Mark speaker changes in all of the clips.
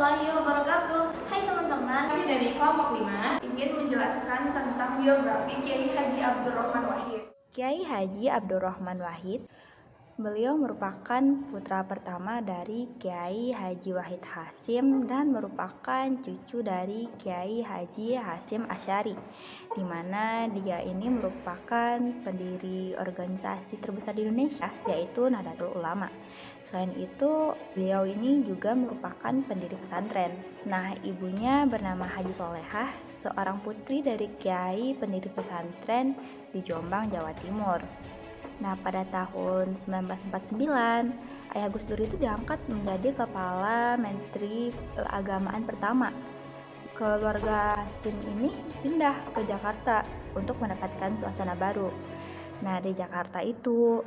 Speaker 1: warahmatullahi wabarakatuh. Hai teman-teman, kami dari kelompok 5 ingin menjelaskan tentang biografi Kiai Haji Abdurrahman Wahid.
Speaker 2: Kiai Haji Abdurrahman Wahid, beliau merupakan putra pertama dari Kiai Haji Wahid Hasyim dan merupakan cucu dari Kiai Haji Hasyim Asy'ari, di mana dia ini merupakan pendiri organisasi terbesar di Indonesia, yaitu Nahdlatul Ulama. Selain itu, beliau ini juga merupakan pendiri pesantren. Nah, ibunya bernama Haji Solehah, seorang putri dari Kiai pendiri pesantren di Jombang, Jawa Timur. Nah, pada tahun 1949, Ayah Gus Dur itu diangkat menjadi Kepala Menteri Keagamaan pertama. Keluarga Hasyim ini pindah ke Jakarta untuk mendapatkan suasana baru. Nah, di Jakarta itu,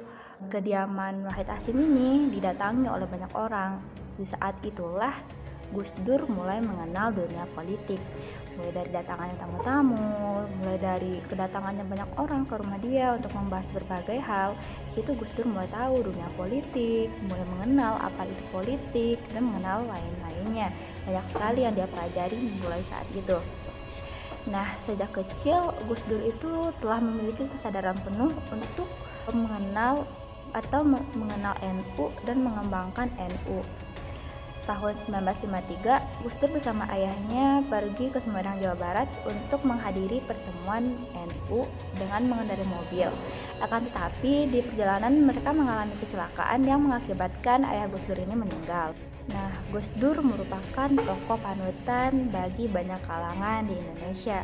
Speaker 2: kediaman Wahid Hasyim ini didatangi oleh banyak orang. Di saat itulah Gus Dur mulai mengenal dunia politik, mulai dari datangannya tamu-tamu, mulai dari kedatangannya banyak orang ke rumah dia untuk membahas berbagai hal. Di situ Gus Dur mulai tahu dunia politik, mulai mengenal apa itu politik, dan mengenal lain-lainnya. Banyak sekali yang dia pelajari mulai saat itu. Nah, sejak kecil Gus Dur itu telah memiliki kesadaran penuh untuk mengenal NU dan mengembangkan NU. Tahun 1953, Gus Dur bersama ayahnya pergi ke Sumedang, Jawa Barat untuk menghadiri pertemuan NU dengan mengendarai mobil. Akan tetapi, di perjalanan mereka mengalami kecelakaan yang mengakibatkan ayah Gus Dur ini meninggal. Nah, Gus Dur merupakan tokoh panutan bagi banyak kalangan di Indonesia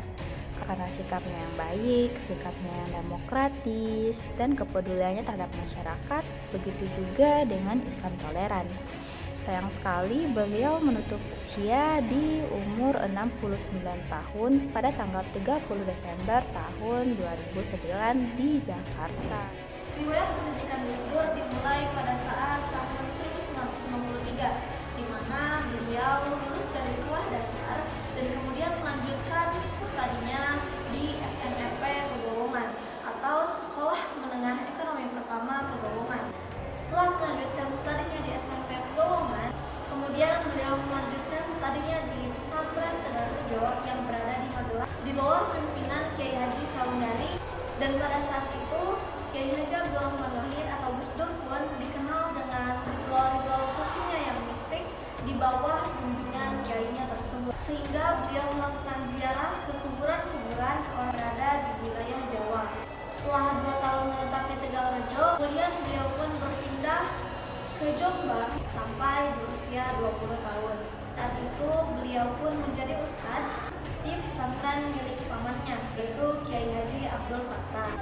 Speaker 2: karena sikapnya yang baik, sikapnya yang demokratis, dan kepeduliannya terhadap masyarakat, begitu juga dengan Islam toleran. Sayang sekali beliau menutup usia di umur 69 tahun pada tanggal 30 Desember tahun 2009 di Jakarta.
Speaker 1: Riwayat pendidikan Gus Dur dimulai pada saat tahun 1953, di mana beliau lulus dari sekolah dasar dan kemudian melanjutkan studinya di SMEP Pegalongan atau Sekolah Menengah Ekonomi Pertama Pegalongan. Setelah melanjutkan studinya di SMP Pegalongan, kemudian beliau melanjutkan studinya di pesantren Tegarrejo yang berada di Magelang di bawah pimpinan Kiai Haji Cawendari, dan pada saat itu Kiai Haji Abdurrahman Wahid atau Gus Dur pun dikenal dengan ritual-ritual sufinya yang mistik di bawah bimbingan kiainya tersebut, sehingga beliau melakukan ziarah ke kuburan-kuburan orang berada di wilayah Jawa. Setelah 2 tahun menetap di Tegalrejo, kemudian beliau pun berpindah ke Jombang sampai berusia 20 tahun. Saat itu beliau pun menjadi ustadz di pesantren milik pamannya, yaitu Kiai Haji Abdul Fattah.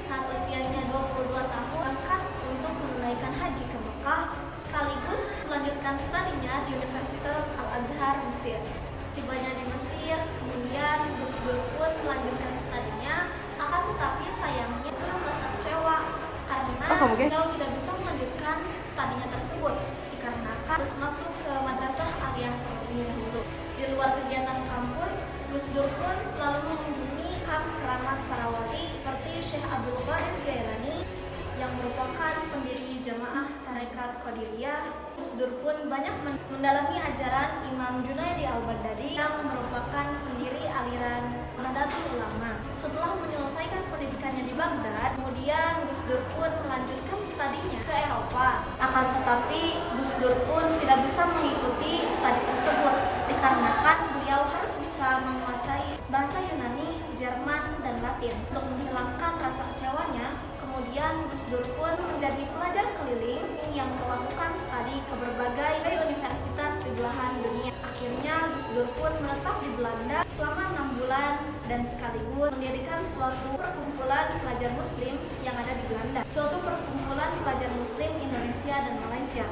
Speaker 1: Saat usianya 22 tahun, berangkat untuk menunaikan haji ke Mekah sekaligus melanjutkan studinya di Universitas Al-Azhar Mesir. Setibanya di Mesir, kemudian Gus Dur pun melanjutkan studinya, akan tetapi sayangnya Gus Dur merasa kecewa karena beliau tidak bisa melanjutkan studinya tersebut dikarenakan harus masuk ke madrasah aliyah terlebih dahulu. Di luar kegiatan kampus, Gus Dur pun selalu mengunjungi keramat para wali seperti Syekh Abdul Qadir Jailani yang merupakan pendiri jamaah tarekat Qadiriyah. Gus Dur pun banyak mendalami ajaran Imam Junaidi Al-Baghdadi yang merupakan pendiri aliran Nahdlatul Ulama. Setelah menyelesaikan pendidikannya di Baghdad, kemudian Gus Dur pun melanjutkan studinya ke Eropa. Akan tetapi Gus Dur pun tidak bisa mengikuti studi tersebut dikarenakan beliau harus bisa menguasai bahasa Yunani, Jerman, dan Latin. Untuk menghilangkan rasa kecewanya, kemudian Gus Dur pun menjadi pelajar keliling yang melakukan studi ke berbagai universitas di belahan dunia. Akhirnya Gus Dur pun menetap di Belanda selama 6 bulan dan sekaligus mendirikan suatu perkumpulan pelajar muslim yang ada di Belanda. Suatu perkumpulan pelajar muslim Indonesia dan Malaysia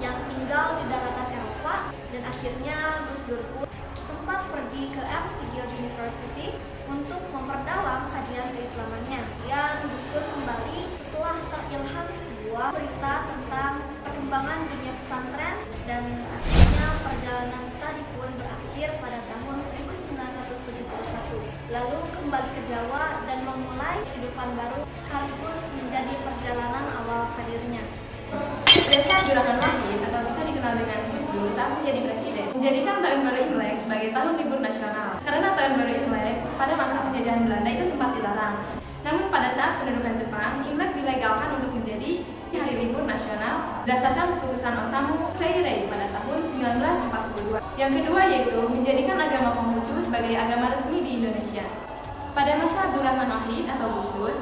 Speaker 1: yang tinggal di daratan Eropa, dan akhirnya Gus Dur pun sempat pergi ke McGill University untuk memperdalam kajian keislamannya. Dan Gus Dur kembali setelah terilham sebuah berita tentang perkembangan dunia pesantren, dan akhirnya perjalanan studi pun berakhir pada tahun 1971. Lalu kembali ke Jawa dan memulai kehidupan baru sekaligus menjadi perjalanan awal karirnya.
Speaker 3: Desa Abdurrahman Wahid atau bisa dikenal dengan Gus Dur saat menjadi presiden, menjadikan Tahun Baru Imlek sebagai tahun libur nasional. Karena Tahun Baru Imlek pada masa penjajahan Belanda itu sempat dilarang. Namun pada saat pendudukan Jepang, Imlek dilegalkan untuk menjadi hari libur nasional berdasarkan keputusan Osamu Seirei pada tahun 1942. Yang kedua yaitu menjadikan agama Konghucu sebagai agama resmi di Indonesia. Pada masa Abdurrahman Wahid atau Gus Dur,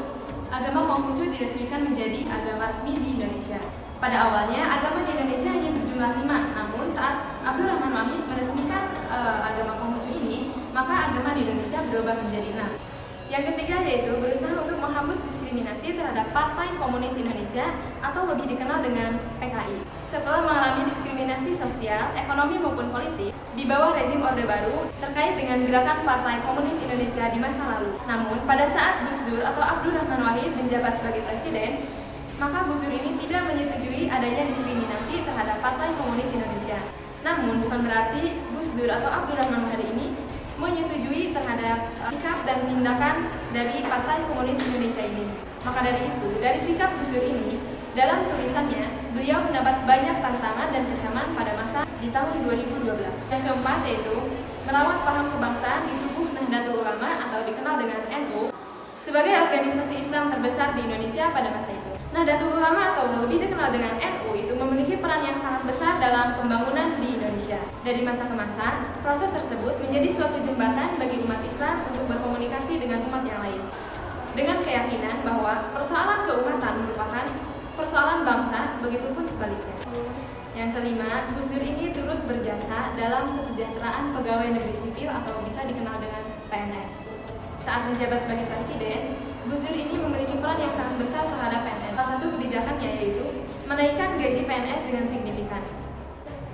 Speaker 3: agama Konghucu diresmikan menjadi agama resmi di Indonesia. Pada awalnya, agama di Indonesia hanya berjumlah 5, namun saat Abdurrahman Wahid meresmikan agama Konghucu ini, maka agama di Indonesia berubah menjadi 6. Yang ketiga yaitu berusaha untuk menghapus diskriminasi terhadap Partai Komunis Indonesia atau lebih dikenal dengan PKI. Setelah mengalami diskriminasi sosial, ekonomi maupun politik di bawah rezim Orde Baru terkait dengan gerakan Partai Komunis Indonesia di masa lalu. Namun, pada saat Gus Dur atau Abdurrahman Wahid menjabat sebagai presiden, maka Gus Dur ini tidak menyetujui adanya diskriminasi terhadap Partai Komunis Indonesia. Namun, bukan berarti Gus Dur atau Abdurrahman Wahid ini menyetujui terhadap sikap dan tindakan dari Partai Komunis Indonesia ini. Maka dari itu, dari sikap Gus Dur ini, dalam tulisannya, beliau mendapat banyak tantangan dan kecaman pada masa di tahun 2012. Yang keempat yaitu merawat paham kebangsaan di tubuh Nahdlatul Ulama atau dikenal dengan NU sebagai organisasi Islam terbesar di Indonesia pada masa itu. Nahdlatul Ulama atau lebih dikenal dengan NU itu memiliki peran yang sangat besar dalam pembangunan di Indonesia. Dari masa ke masa, proses tersebut menjadi suatu jembatan bagi umat Islam untuk berkomunikasi dengan umat yang lain. Dengan keyakinan bahwa persoalan keumatan merupakan persoalan bangsa, begitupun sebaliknya. Yang kelima, Gus Dur ini turut berjasa dalam kesejahteraan pegawai negeri sipil atau bisa dikenal dengan PNS. Saat menjabat sebagai presiden, Gus Dur ini memiliki peran yang sangat besar terhadap PNS. Salah satu kebijakannya yaitu menaikkan gaji PNS dengan signifikan.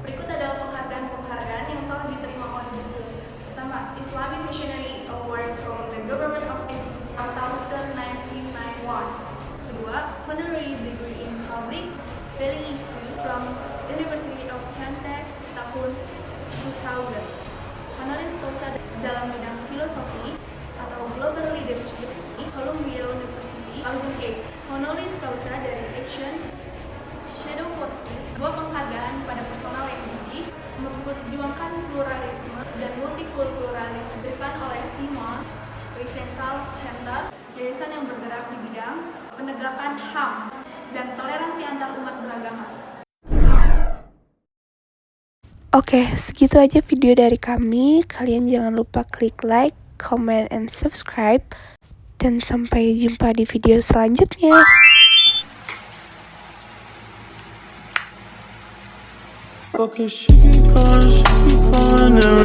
Speaker 3: Berikut adalah penghargaan yang telah diterima oleh Gus Dur. Pertama, Islamic Missionary Award from the Government of Egypt tahun 1991. Kedua, Honorary Degree in Public Affairs from University of Twente tahun 2000. Honoris causa dalam bidang filosofi atau Global Leadership di Columbia University 2008. Honoris causa dari Action Shadow Workers, sebuah penghargaan pada personal yang tinggi memperjuangkan pluralisme dan multikulturalisme, diberikan oleh Simon Wiesenthal Center, yayasan yang bergerak di bidang penegakan HAM dan toleransi antar umat beragama.
Speaker 4: Oke, segitu aja video dari kami. Kalian jangan lupa klik like, comment, and subscribe. Dan sampai jumpa di video selanjutnya.
Speaker 5: Okay, she keep calling, never